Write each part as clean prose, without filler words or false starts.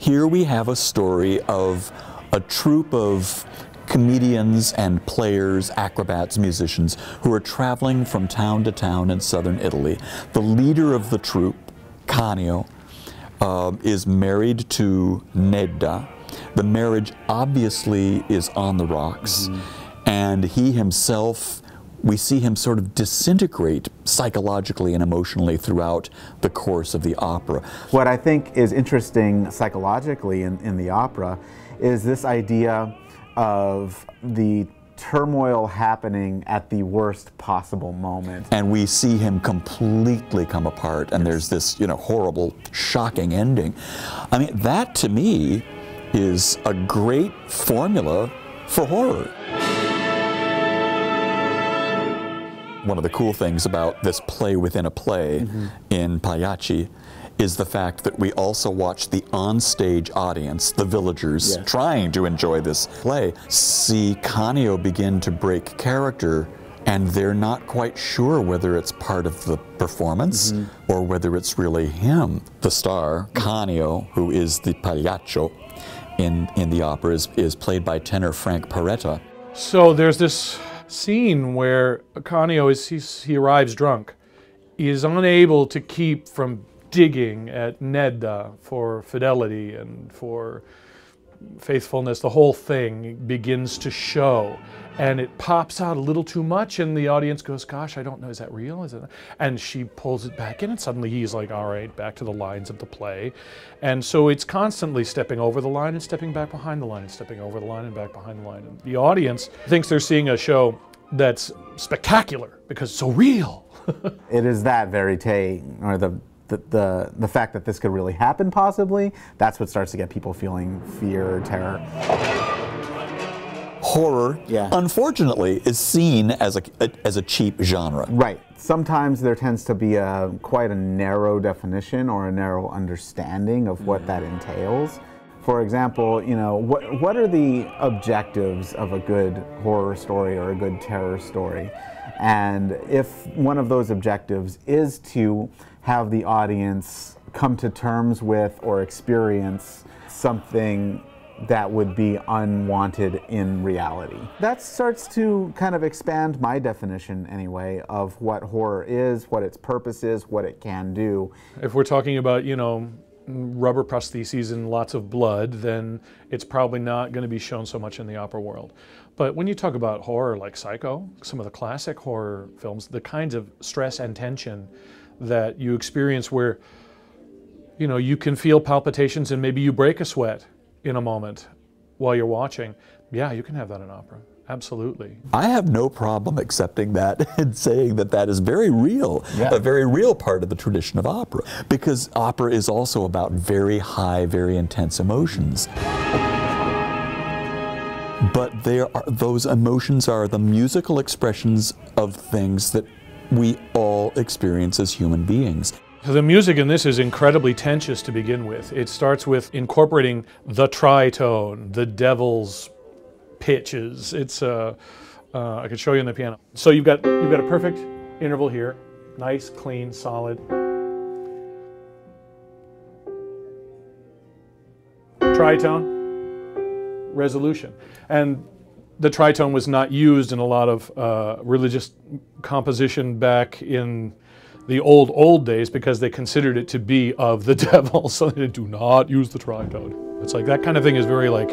here we have a story of a troupe of comedians and players, acrobats, musicians who are traveling from town to town in southern Italy. The leader of the troupe, Canio, is married to Nedda. The marriage obviously is on the rocks, and he himself, we see him sort of disintegrate psychologically and emotionally throughout the course of the opera. What I think is interesting psychologically in the opera is this idea of the turmoil happening at the worst possible moment. And we see him completely come apart, and there's this, horrible, shocking ending. I mean, that to me is a great formula for horror. One of the cool things about this play within a play in Pagliacci is the fact that we also watch the onstage audience, the villagers trying to enjoy this play, see Canio begin to break character, and they're not quite sure whether it's part of the performance or whether it's really him. The star, Canio, who is the Pagliaccio in the opera, is played by tenor Frank Peretta. So there's this scene where Canio he arrives drunk. He is unable to keep from digging at Nedda for fidelity and for faithfulness. The whole thing begins to show, and it pops out a little too much, and the audience goes, gosh, I don't know, is that real? Is it? And she pulls it back in, and suddenly he's like, all right, back to the lines of the play. And so it's constantly stepping over the line and stepping back behind the line and stepping over the line and back behind the line. And the audience thinks they're seeing a show that's spectacular because it's so real. It is that verite, or the fact that this could really happen possibly, that's what starts to get people feeling fear, terror. Horror, unfortunately, is seen as a cheap genre. Right. Sometimes there tends to be quite a narrow definition or a narrow understanding of what that entails. For example, what are the objectives of a good horror story or a good terror story? And if one of those objectives is to have the audience come to terms with or experience something that would be unwanted in reality. That starts to kind of expand my definition, anyway, of what horror is, what its purpose is, what it can do. If we're talking about, rubber prostheses and lots of blood, then it's probably not going to be shown so much in the opera world. But when you talk about horror like Psycho, some of the classic horror films, the kinds of stress and tension that you experience where, you can feel palpitations and maybe you break a sweat in a moment while you're watching. Yeah, you can have that in opera. Absolutely. I have no problem accepting that and saying that that is very real, a very real part of the tradition of opera, because opera is also about very high, very intense emotions. But those emotions are the musical expressions of things that we all experience as human beings. The music in this is incredibly tensious to begin with. It starts with incorporating the tritone, the devil's pitches. It's I could show you on the piano. So you've got a perfect interval here, nice, clean, solid. Tritone, resolution, and the tritone was not used in a lot of religious composition back in the old days because they considered it to be of the devil, so they do not use the tritone. It's like that kind of thing is very like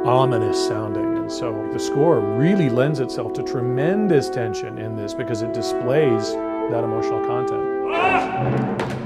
ominous sounding, and so the score really lends itself to tremendous tension in this because it displays that emotional content.